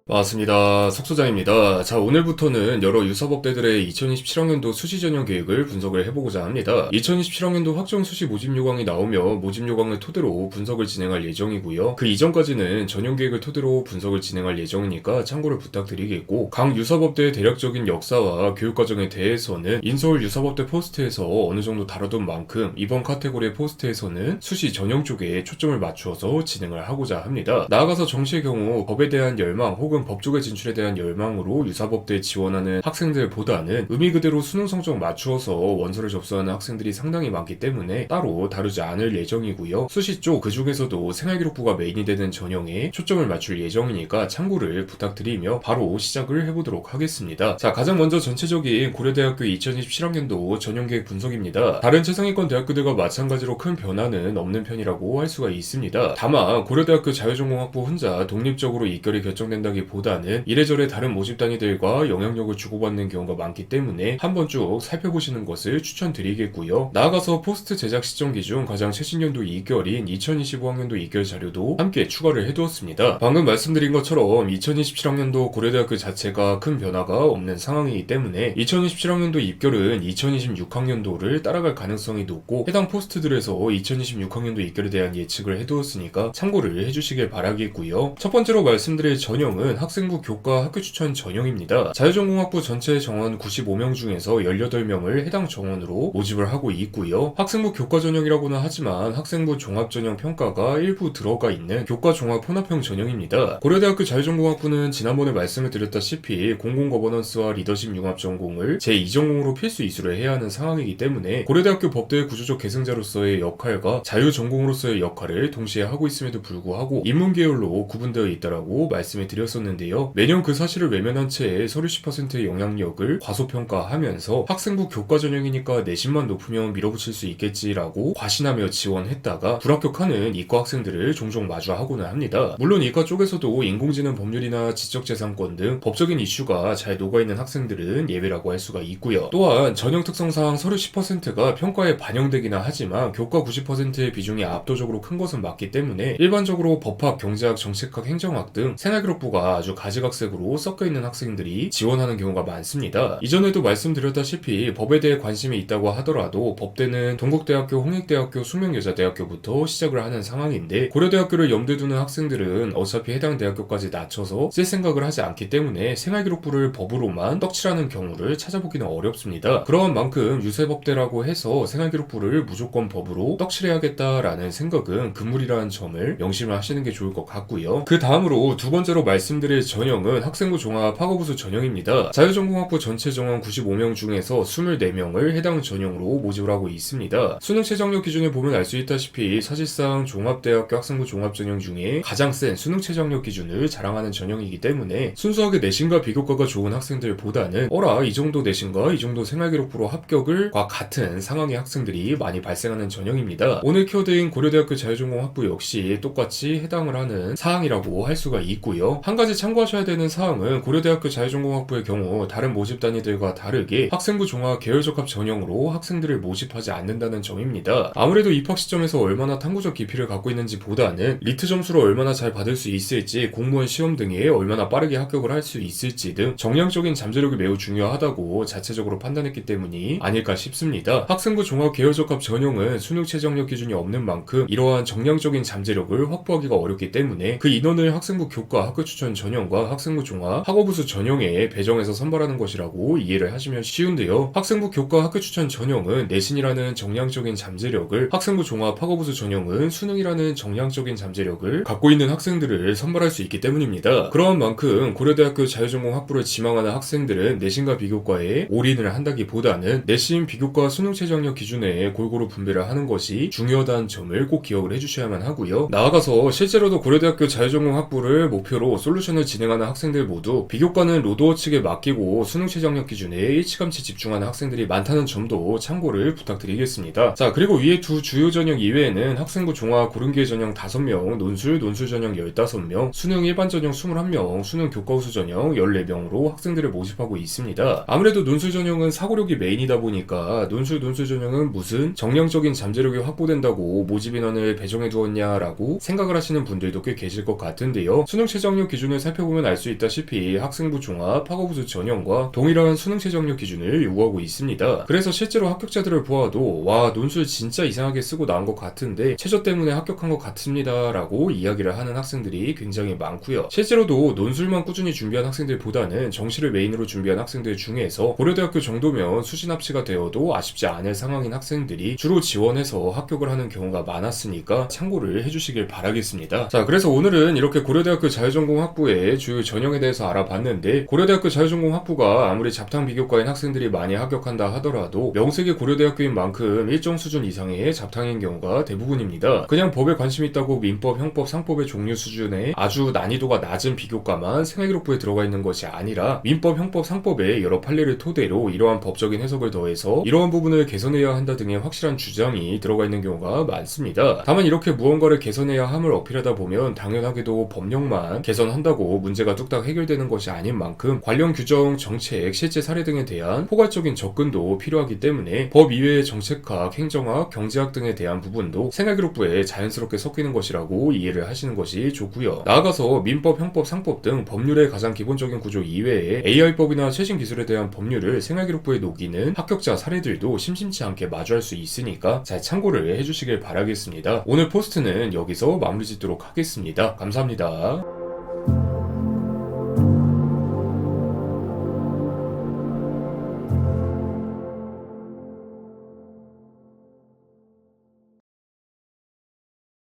반갑습니다. 석소장입니다. 자, 오늘부터는 여러 유사법대들의 2027학년도 수시 전형 계획을 분석을 해보고자 합니다. 2027학년도 확정 수시 모집 요강이 나오며 모집 요강을 토대로 분석을 진행할 예정이고요. 그 이전까지는 전형 계획을 토대로 분석을 진행할 예정이니까 참고를 부탁드리겠고, 각 유사법대의 대략적인 역사와 교육과정에 대해서는 인서울 유사법대 포스트에서 어느 정도 다루던 만큼 이번 카테고리의 포스트에서는 수시 전형 쪽에 초점을 맞추어서 진행을 하고자 합니다. 나아가서 정시의 경우 법에 대한 열망 혹은 법 쪽의 진출에 대한 열망으로 유사법대에 지원하는 학생들보다는 의미 그대로 수능 성적 맞추어서 원서를 접수하는 학생들이 상당히 많기 때문에 따로 다루지 않을 예정이고요. 수시 쪽 그 중에서도 생활기록부가 메인이 되는 전형에 초점을 맞출 예정이니까 참고를 부탁드리며 바로 시작을 해보도록 하겠습니다. 자, 가장 먼저 전체적인 고려대학교 2027학년도 전형계획 분석입니다. 다른 최상위권 대학교들과 마찬가지로 큰 변화는 없는 편이라고 할 수가 있습니다. 다만 고려대학교 자유전공학부 혼자 독립적으로 입결이 결정된다기 보다는 이래저래 다른 모집 단위들과 영향력을 주고받는 경우가 많기 때문에 한번 쭉 살펴보시는 것을 추천드리겠고요. 나아가서 포스트 제작 시점기 중 가장 최신 연도 입결인 2025학년도 입결 자료도 함께 추가를 해두었습니다. 방금 말씀드린 것처럼 2027학년도 고려대학교 자체가 큰 변화가 없는 상황이기 때문에 2027학년도 입결은 2026학년도를 따라갈 가능성이 높고 해당 포스트들에서 2026학년도 입결에 대한 예측을 해두었으니까 참고를 해주시길 바라겠고요. 첫 번째로 말씀드릴 전형은 학생부 교과 학교 추천 전형입니다. 자유전공학부 전체 정원 95명 중에서 18명을 해당 정원으로 모집을 하고 있고요. 학생부 교과 전형이라고는 하지만 학생부 종합전형 평가가 일부 들어가 있는 교과 종합 혼합형 전형입니다. 고려대학교 자유전공학부는 지난번에 말씀을 드렸다시피 공공거버넌스와 리더십 융합 전공을 제2전공으로 필수 이수를 해야 하는 상황이기 때문에 고려대학교 법대의 구조적 계승자로서의 역할과 자유전공으로서의 역할을 동시에 하고 있음에도 불구하고 인문계열로 구분되어 있다라고 말씀을 드렸었는데요. 매년 그 사실을 외면한 채 서류 10%의 영향력을 과소평가하면서 학생부 교과 전형이니까 내신만 높으면 밀어붙일 수 있겠지라고 과신하며 지원했다가 불합격하는 이과 학생들을 종종 마주하고는 합니다. 물론 이과 쪽에서도 인공지능 법률이나 지적재산권 등 법적인 이슈가 잘 녹아있는 학생들은 예외라고 할 수가 있고요. 또한 전형 특성상 서류 10%가 평가에 반영되기는 하지만 교과 90%의 비중이 압도적으로 큰 것은 맞기 때문에 일반적으로 법학, 경제학, 정책학, 행정학 등 생활기록부가 아주 가지각색으로 섞여있는 학생들이 지원하는 경우가 많습니다. 이전에도 말씀드렸다시피 법에 대해 관심이 있다고 하더라도 법대는 동국대학교, 홍익대학교, 숙명여자대학교부터 시작을 하는 상황인데 고려대학교를 염두에 두는 학생들은 어차피 해당 대학교까지 낮춰서 쓸 생각을 하지 않기 때문에 생활기록부를 법으로만 떡칠하는 경우를 찾아보기는 어렵습니다. 그러한 만큼 유세법대라고 해서 생활기록부를 무조건 법으로 떡칠해야겠다라는 생각은 금물이라는 점을 명심을 하시는 게 좋을 것 같고요. 그 다음으로 두 번째로 말씀드릴 전형은 학생부 종합 학업우수 전형입니다. 자유전공학부 전체 정원 95명 중에서 24명을 해당 전형으로 모집을 하고 있습니다. 수능 최저학력 기준을 보면 알 수 있다시피 사실상 종합대학교 학생부 종합 전형 중에 가장 센 수능 최저학력 기준을 자랑하는 전형이기 때문에 순수하게 내신과 비교과가 좋은 학생들보다는 이 정도 내신과 이 정도 생활기록부로 합격을과 같은 상황의 학생들이 많이 발생하는 전형입니다. 오늘 키워드인 고려대학교 자유전공학부 역시 똑같이 해당을 하는 사항이라고 할 수가 있고요. 한 가지 참고하셔야 되는 사항은 고려대학교 자유전공학부의 경우 다른 모집 단위들과 다르게 학생부 종합 계열적합 전형으로 학생들을 모집하지 않는다는 점입니다. 아무래도 입학 시점에서 얼마나 탐구적 깊이를 갖고 있는지 보다는 리트 점수를 얼마나 잘 받을 수 있을지, 공무원 시험 등에 얼마나 빠르게 합격을 할 수 있을지 등 정량적인 잠재력이 매우 중요하다고 자체적으로 판단했기 때문이 아닐까 싶습니다. 학생부 종합 계열적합 전형은 수능 최저학력 기준이 없는 만큼 이러한 정량적인 잠재력을 확보하기가 어렵기 때문에 그 인원을 학생부 교과 학교 추천 전형과 학생부 종합 학업우수 전형에 배정해서 선발하는 것이라고 이해를 하시면 쉬운데요. 학생부 교과 학교 추천 전형은 내신이라는 정량적인 잠재력을, 학생부 종합 학업우수 전형은 수능이라는 정량적인 잠재력을 갖고 있는 학생들을 선발할 수 있기 때문입니다. 그러한 만큼 고려대학교 자유전공학부를 지망하는 학생들은 내신과 비교과에 올인을 한다기보다는 내신, 비교과, 수능 최저학력 기준에 골고루 분배를 하는 것이 중요하다는 점을 꼭 기억을 해주셔야만 하고요. 나아가서 실제로도 고려대학교 자유전공학부를 목표로 솔루션을 진행하는 학생들 모두 비교과는 로드워 측에 맡기고 수능 최저학력 기준에 일찌감치 집중하는 학생들이 많다는 점도 참고를 부탁드리겠습니다. 자, 그리고 위에 두 주요 전형 이외에는 학생부 종합 고른기회 전형 5명, 논술 전형 15명, 수능 일반 전형 21명, 수능 교과우수 전형 14명으로 학생들을 모집하고 있습니다. 아무래도 논술 전형은 사고력이 메인이다 보니까 논술 전형은 무슨 정량적인 잠재력이 확보된다고 모집 인원을 배정해 두었냐라고 생각을 하시는 분들도 꽤 계실 것 같은데요. 수능 최저학력 기준을 내용을 살펴보면 알 수 있다시피 학생부 종합, 학업우수 전형과 동일한 수능 최저학력 기준을 요구하고 있습니다. 그래서 실제로 합격자들을 보아도 와 논술 진짜 이상하게 쓰고 나온 것 같은데 최저 때문에 합격한 것 같습니다 라고 이야기를 하는 학생들이 굉장히 많고요. 실제로도 논술만 꾸준히 준비한 학생들보다는 정시를 메인으로 준비한 학생들 중에서 고려대학교 정도면 수시 납치가 되어도 아쉽지 않을 상황인 학생들이 주로 지원해서 합격을 하는 경우가 많았으니까 참고를 해주시길 바라겠습니다. 자, 그래서 오늘은 이렇게 고려대학교 자유전공학부의 주요 전형에 대해서 알아봤는데, 고려대학교 자유전공학부가 아무리 잡탕 비교과인 학생들이 많이 합격한다 하더라도 명색이 고려대학교인 만큼 일정 수준 이상의 잡탕인 경우가 대부분입니다. 그냥 법에 관심 있다고 민법, 형법, 상법의 종류 수준의 아주 난이도가 낮은 비교과만 생활기록부에 들어가 있는 것이 아니라 민법, 형법, 상법의 여러 판례를 토대로 이러한 법적인 해석을 더해서 이러한 부분을 개선해야 한다 등의 확실한 주장이 들어가 있는 경우가 많습니다. 다만 이렇게 무언가를 개선해야 함을 어필하다 보면 당연하게도 법령만 개선한다고 문제가 뚝딱 해결되는 것이 아닌 만큼 관련 규정, 정책, 실제 사례 등에 대한 포괄적인 접근도 필요하기 때문에 법 이외의 정책학, 행정학, 경제학 등에 대한 부분도 생활기록부에 자연스럽게 섞이는 것이라고 이해를 하시는 것이 좋고요. 나아가서 민법, 형법, 상법 등 법률의 가장 기본적인 구조 이외에 AI법이나 최신 기술에 대한 법률을 생활기록부에 녹이는 합격자 사례들도 심심치 않게 마주할 수 있으니까 잘 참고를 해주시길 바라겠습니다. 오늘 포스트는 여기서 마무리 짓도록 하겠습니다. 감사합니다.